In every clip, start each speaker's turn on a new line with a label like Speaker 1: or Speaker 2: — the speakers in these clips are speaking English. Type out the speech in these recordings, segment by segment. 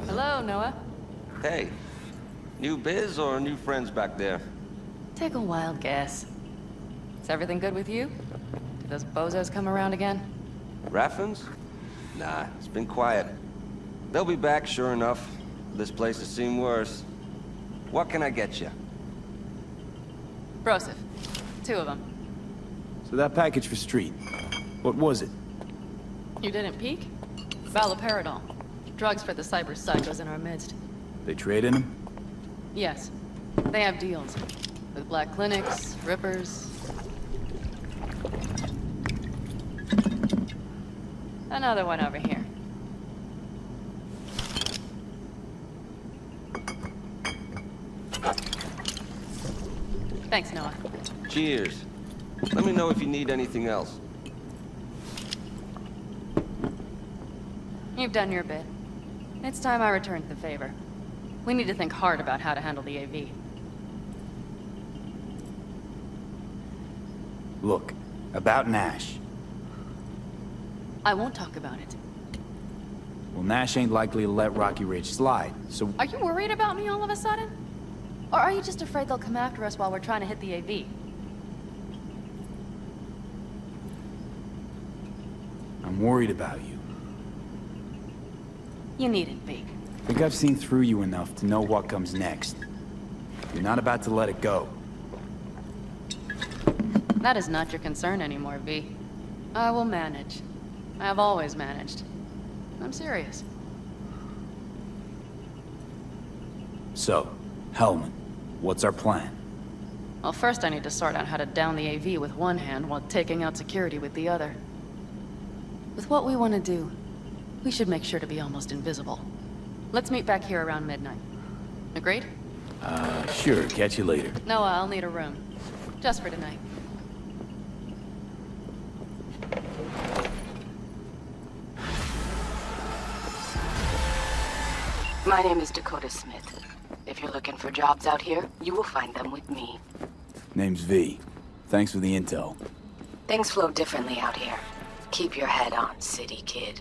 Speaker 1: Hello, Noah.
Speaker 2: Hey, new biz or new friends back there?
Speaker 1: Take a wild guess. Is everything good with you? Did those bozos come around again?
Speaker 2: Raffins? Nah, it's been quiet. They'll be back, sure enough. This place has seen worse. What can I get you?
Speaker 1: Broseph. 2 of them.
Speaker 3: So that package for Street, what was it?
Speaker 1: You didn't peek? Valoperidol. Drugs for the cyber psychos in our midst.
Speaker 3: They trade in them?
Speaker 1: Yes. They have deals. With black clinics, rippers. Another one over here. Thanks, Noah.
Speaker 2: Cheers. Let me know if you need anything else.
Speaker 1: You've done your bit. It's time I returned the favor. We need to think hard about how to handle the AV.
Speaker 3: Look, about Nash.
Speaker 1: I won't talk about it.
Speaker 3: Well, Nash ain't likely to let Rocky Ridge slide, so...
Speaker 1: Are you worried about me all of a sudden? Or are you just afraid they'll come after us while we're trying to hit the AV?
Speaker 3: I'm worried about you.
Speaker 1: You needn't be.
Speaker 3: I think I've seen through you enough to know what comes next. You're not about to let it go.
Speaker 1: That is not your concern anymore, V. I will manage. I have always managed. I'm serious.
Speaker 3: So, Hellman, what's our plan?
Speaker 1: Well, first I need to sort out how to down the AV with one hand while taking out security with the other. With what we want to do, we should make sure to be almost invisible. Let's meet back here around midnight. Agreed?
Speaker 3: Sure, catch you later.
Speaker 1: Noah, I'll need a room. Just for tonight.
Speaker 4: My name is Dakota Smith. If you're looking for jobs out here, you will find them with me.
Speaker 3: Name's V. Thanks for the intel.
Speaker 4: Things flow differently out here. Keep your head on, city kid.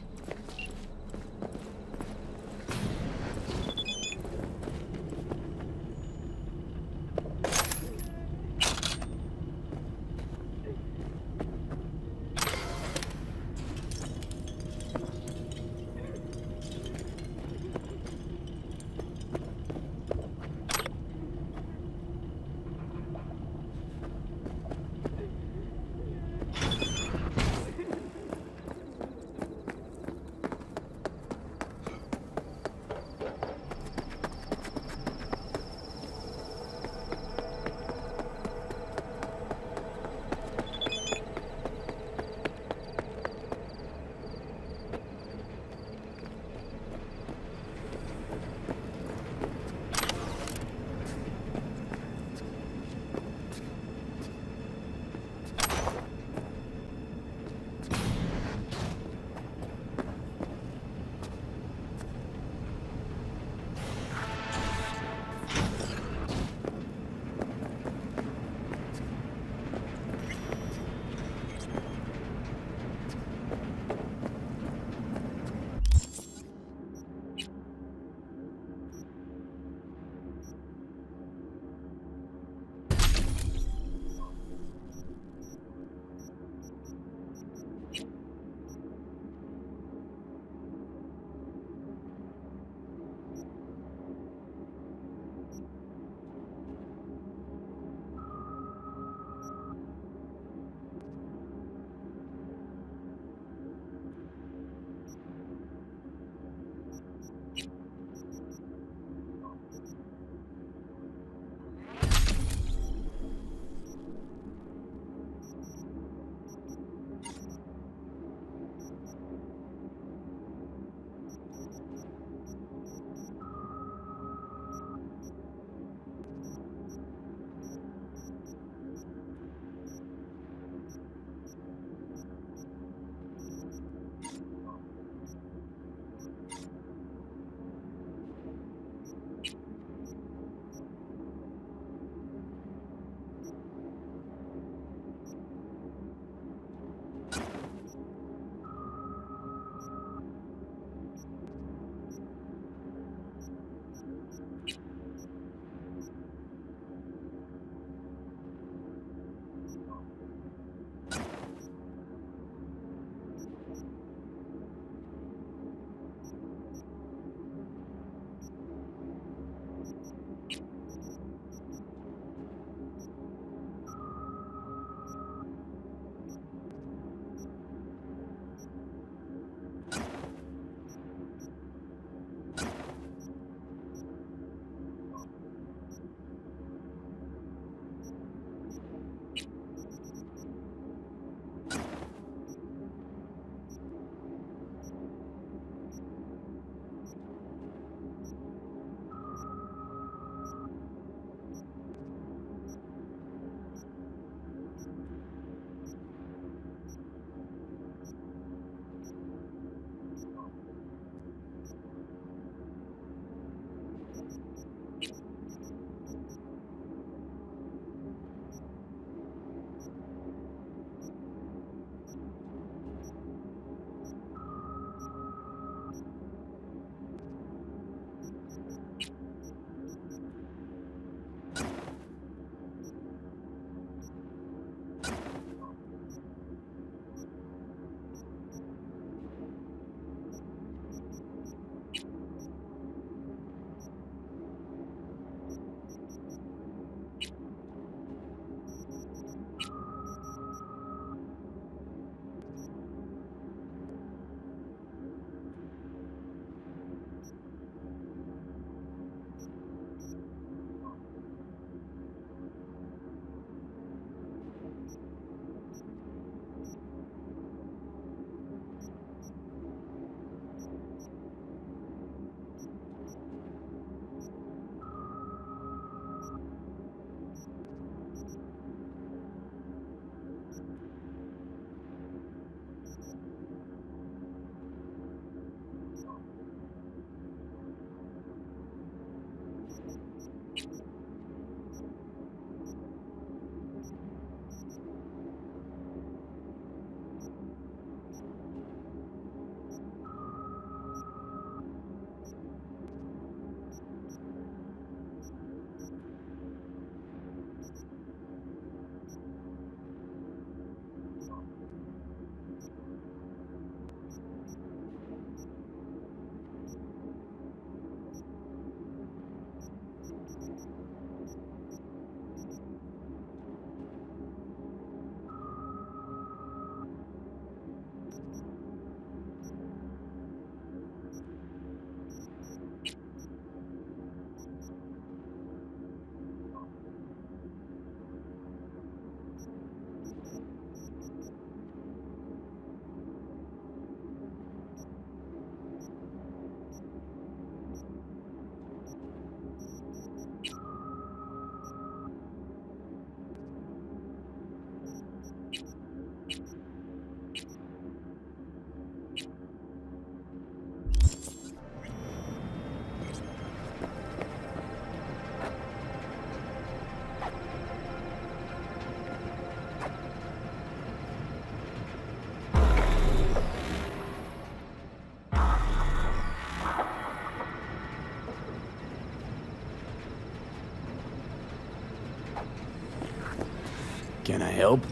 Speaker 3: Can I help?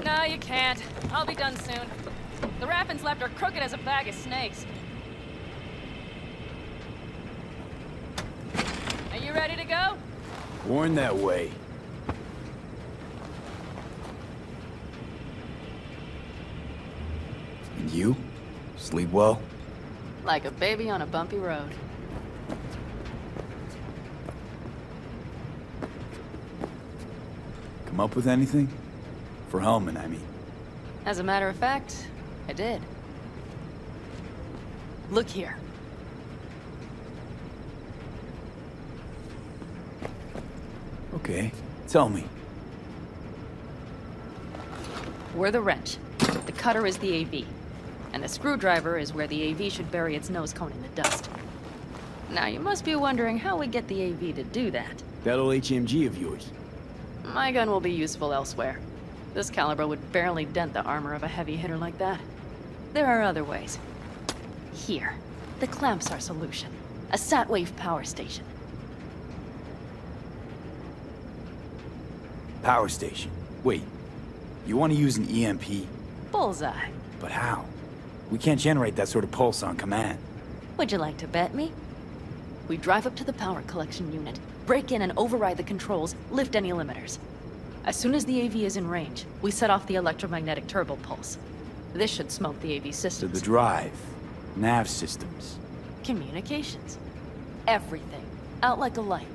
Speaker 1: No, you can't. I'll be done soon. The Raffins left are crooked as a bag of snakes. Are you ready to go?
Speaker 3: Born that way. And you? Sleep well?
Speaker 1: Like a baby on a bumpy road.
Speaker 3: Come up with anything? For Hellman, I mean.
Speaker 1: As a matter of fact, I did. Look here.
Speaker 3: Okay, tell me.
Speaker 1: We're the wrench. The cutter is the AV. And the screwdriver is where the AV should bury its nose cone in the dust. Now, you must be wondering how we get the AV to do that.
Speaker 3: That old HMG of yours.
Speaker 1: My gun will be useful elsewhere. This caliber would barely dent the armor of a heavy hitter like that. There are other ways. Here, the clamp's our solution. A sat-wave power station.
Speaker 3: Power station. Wait, you want to use an EMP?
Speaker 1: Bullseye.
Speaker 3: But how? We can't generate that sort of pulse on command.
Speaker 1: Would you like to bet me? We drive up to the power collection unit, break in and override the controls, lift any limiters. As soon as the AV is in range, we set off the electromagnetic turbo pulse. This should smoke the AV
Speaker 3: To
Speaker 1: systems.
Speaker 3: the drive, nav systems.
Speaker 1: Communications. Everything. Out like a light.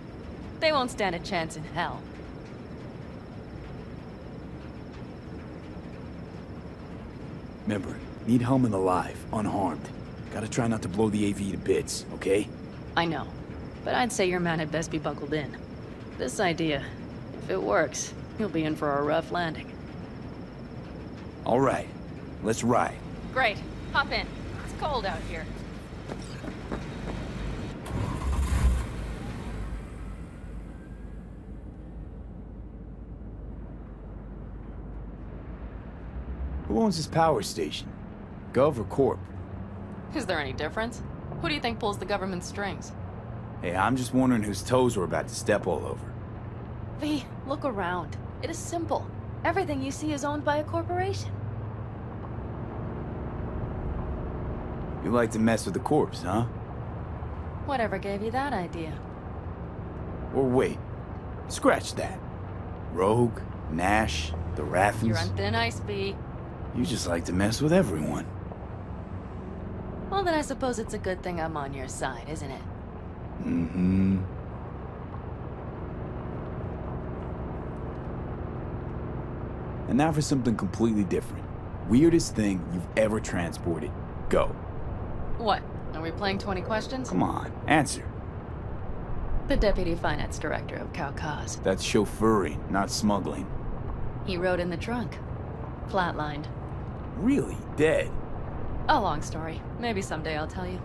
Speaker 1: They won't stand a chance in hell.
Speaker 3: Remember, need Hellman alive, unharmed. Gotta try not to blow the AV to bits, okay?
Speaker 1: I know. But I'd say your man had best be buckled in. This idea, if it works, you'll be in for a rough landing.
Speaker 3: All right, let's ride.
Speaker 1: Great. Hop in. It's cold out here.
Speaker 3: Who owns this power station? Gov or Corp?
Speaker 1: Is there any difference? Who do you think pulls the government's strings?
Speaker 3: Hey, I'm just wondering whose toes we're about to step all over.
Speaker 1: V, look around. It is simple. Everything you see is owned by a corporation.
Speaker 3: You like to mess with the corpse, huh?
Speaker 1: Whatever gave you that idea?
Speaker 3: Or wait, scratch that. Rogue, Nash, the Rathens.
Speaker 1: You're on thin ice, V.
Speaker 3: You just like to mess with everyone.
Speaker 1: Well, then I suppose it's a good thing I'm on your side, isn't it?
Speaker 3: Mm-hmm. And now for something completely different. Weirdest thing you've ever transported. Go.
Speaker 1: What? Are we playing 20 questions?
Speaker 3: Come on, answer.
Speaker 1: The Deputy Finance Director of Caucase.
Speaker 3: That's chauffeuring, not smuggling.
Speaker 1: He rode in the trunk. Flatlined.
Speaker 3: Really? Dead?
Speaker 1: A long story. Maybe someday I'll tell you.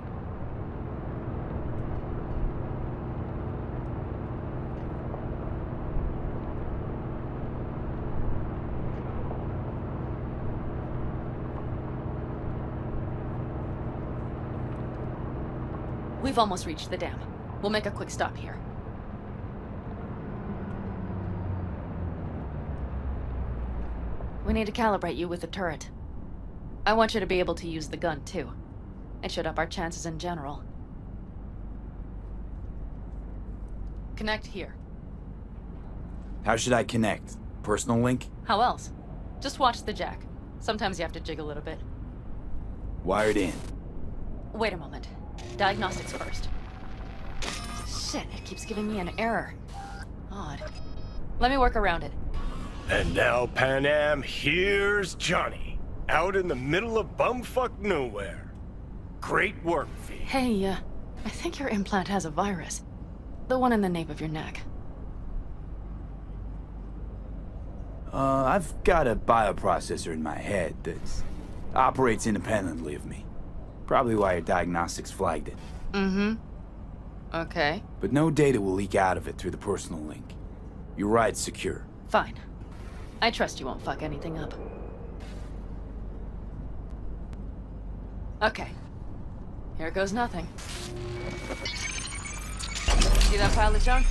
Speaker 1: We've almost reached the dam. We'll make a quick stop here. We need to calibrate you with the turret. I want you to be able to use the gun, too. It should up our chances in general. Connect here.
Speaker 3: How should I connect? Personal link?
Speaker 1: How else? Just watch the jack. Sometimes you have to jig a little bit.
Speaker 3: Wired in.
Speaker 1: Wait a moment. Diagnostics first. Shit, it keeps giving me an error. Odd. Let me work around it.
Speaker 5: And now, Pan Am, here's Johnny. Out in the middle of bumfuck nowhere. Great work, V.
Speaker 1: Hey, I think your implant has a virus. The one in the nape of your neck.
Speaker 3: I've got a bioprocessor in my head that operates independently of me. Probably why your diagnostics flagged it.
Speaker 1: Mm-hmm. Okay.
Speaker 3: But no data will leak out of it through the personal link. Your ride's secure.
Speaker 1: Fine. I trust you won't fuck anything up. Okay. Here goes nothing. See that pile of junk?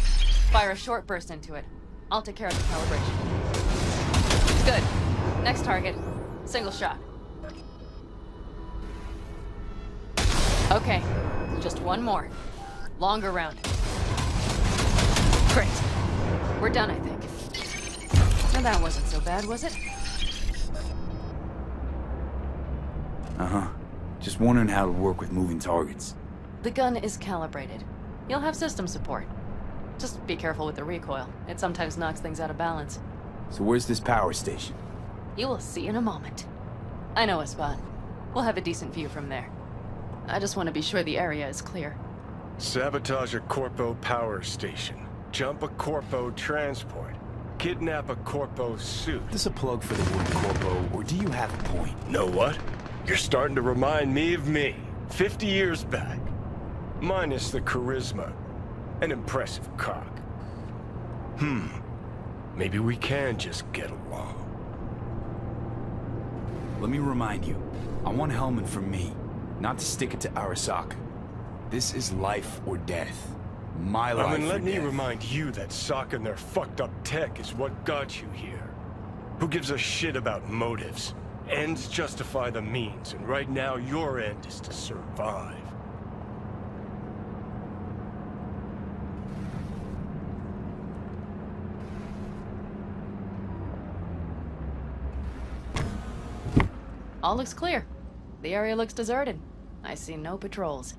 Speaker 1: Fire a short burst into it. I'll take care of the calibration. Good. Next target. Single shot. Okay. Just one more. Longer round. Great. We're done, I think. Now that wasn't so bad, was it?
Speaker 3: Uh-huh. Just wondering how to work with moving targets.
Speaker 1: The gun is calibrated. You'll have system support. Just be careful with the recoil. It sometimes knocks things out of balance.
Speaker 3: So where's this power station?
Speaker 1: You will see in a moment. I know a spot. We'll have a decent view from there. I just want to be sure the area is clear.
Speaker 5: Sabotage a Corpo power station. Jump a Corpo transport. Kidnap a Corpo suit.
Speaker 3: Is this a plug for the word corpo, or do you have a point?
Speaker 5: Know what? You're starting to remind me of me, 50 years back. Minus the charisma. An impressive cock. Maybe we can just get along.
Speaker 3: Let me remind you, I want Hellman for me, not to stick it to Arasaka. This is life or death. My life or death.
Speaker 5: Let me remind you that Sokka and their fucked up tech is what got you here. Who gives a shit about motives? Ends justify the means, and right now your end is to survive.
Speaker 1: All looks clear. The area looks deserted. I see no patrols.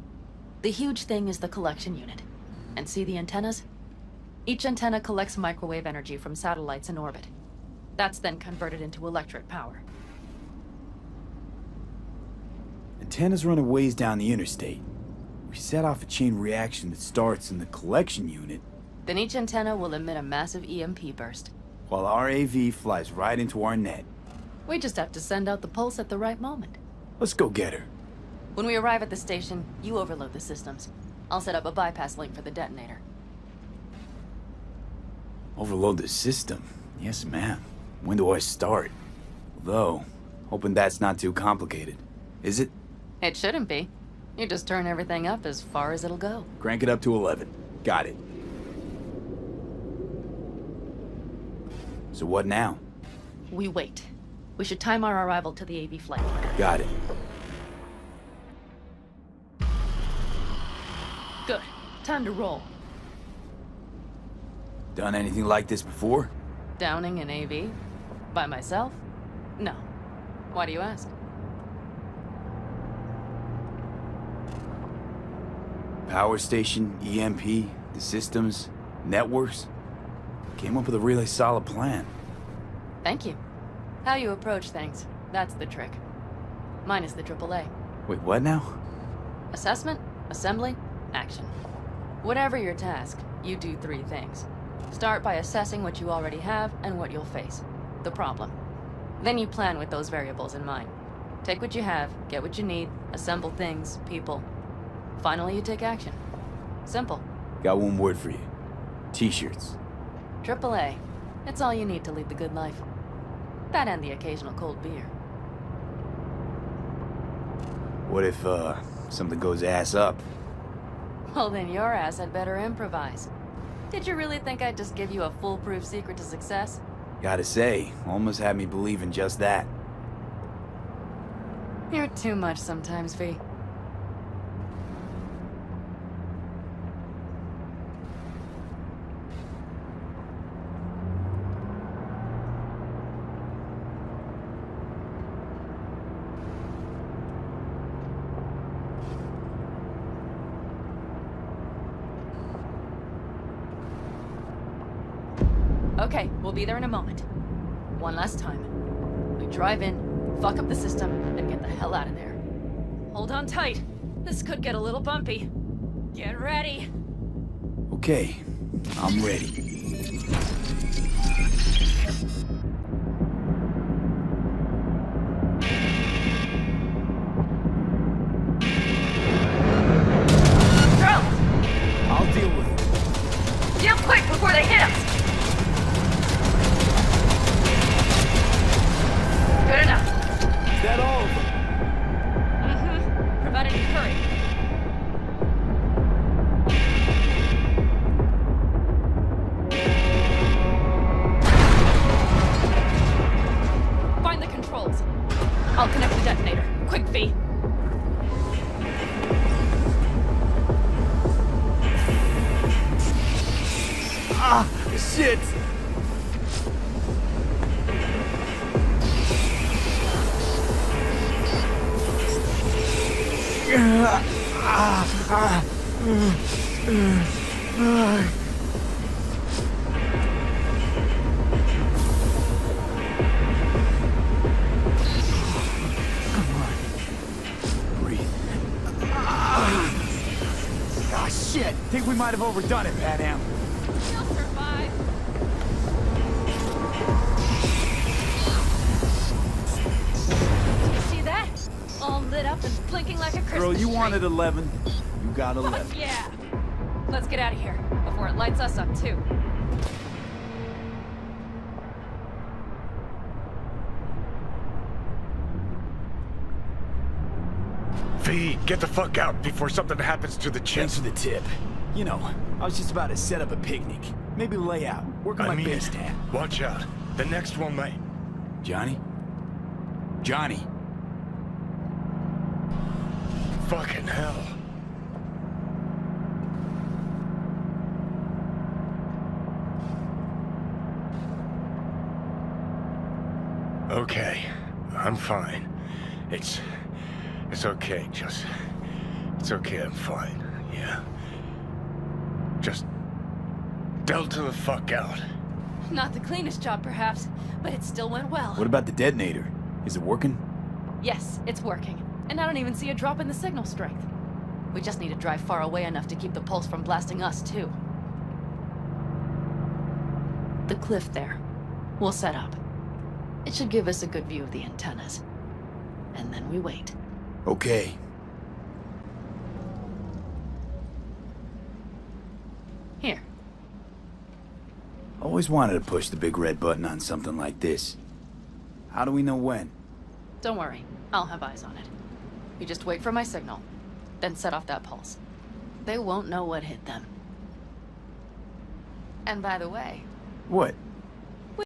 Speaker 1: The huge thing is the collection unit. And see the antennas? Each antenna collects microwave energy from satellites in orbit. That's then converted into electric power.
Speaker 3: Antennas run a ways down the interstate. We set off a chain reaction that starts in the collection unit,
Speaker 1: Then each antenna will emit a massive EMP burst.
Speaker 3: while our AV flies right into our net.
Speaker 1: We just have to send out the pulse at the right moment.
Speaker 3: Let's go get her.
Speaker 1: When we arrive at the station, you overload the systems. I'll set up a bypass link for the detonator.
Speaker 3: Overload the system? Yes, ma'am. When do I start? Though, hoping that's not too complicated. Is it?
Speaker 1: It shouldn't be. You just turn everything up as far as it'll go.
Speaker 3: Crank it up to 11. Got it. So what now?
Speaker 1: We wait. We should time our arrival to the AV flight.
Speaker 3: Got it.
Speaker 1: Good. Time to roll.
Speaker 3: Done anything like this before?
Speaker 1: Downing an AV? By myself? No. Why do you ask?
Speaker 3: Power station, EMP, the systems, networks. Came up with a really solid plan.
Speaker 1: Thank you. How you approach things, that's the trick. Mine is the AAA.
Speaker 3: Wait, what now?
Speaker 1: Assessment, assembly, action. Whatever your task, you do 3 things. Start by assessing what you already have and what you'll face. The problem. Then you plan with those variables in mind. Take what you have, get what you need, assemble things, people. Finally, you take action. Simple.
Speaker 3: Got one word for you. T-shirts.
Speaker 1: AAA. It's all you need to lead the good life. That and the occasional cold beer.
Speaker 3: What if, something goes ass up?
Speaker 1: Well, then your ass had better improvise. Did you really think I'd just give you a foolproof secret to success?
Speaker 3: Gotta say, almost had me believe in just that.
Speaker 1: You're too much sometimes, V. Okay, we'll be there in a moment. One last time. We drive in, fuck up the system, and get the hell out of there. Hold on tight. This could get a little bumpy. Get ready.
Speaker 3: Okay, I'm ready.
Speaker 1: Drones!
Speaker 3: I'll deal with it.
Speaker 1: Deal quick before they hit us! Good enough.
Speaker 3: Is that all of them?
Speaker 1: Mm-hmm. Provided you hurry. Find the controls. I'll connect the detonator. Quick, V.
Speaker 3: Ah, shit! Breathe. Ah, shit! Think we might have overdone it, Pat Am.
Speaker 1: You'll survive. See that? All lit up and blinking like a Christmas
Speaker 3: Girl, you
Speaker 1: tree.
Speaker 3: wanted 11. You got 11.
Speaker 1: Fuck yeah! Let's get out of here before it lights us up too.
Speaker 5: V, get the fuck out before something happens to the chip.
Speaker 3: Thanks for the tip. You know, I was just about to set up a picnic. Maybe lay out. Work on my base tab.
Speaker 5: watch out. The next one might...
Speaker 3: Johnny? Johnny?
Speaker 5: Fucking hell. Okay, I'm fine. It's okay, just... It's okay, I'm fine. Yeah. Just delta the fuck out.
Speaker 1: Not the cleanest job, perhaps, but it still went well.
Speaker 3: What about the detonator? Is it working?
Speaker 1: Yes, it's working. And I don't even see a drop in the signal strength. We just need to drive far away enough to keep the pulse from blasting us, too. The cliff there. We'll set up. It should give us a good view of the antennas. And then we wait.
Speaker 3: Okay.
Speaker 1: Here.
Speaker 3: Always wanted to push the big red button on something like this. How do we know when?
Speaker 1: Don't worry. I'll have eyes on it. You just wait for my signal. Then set off that pulse. They won't know what hit them. And by the way...
Speaker 3: What?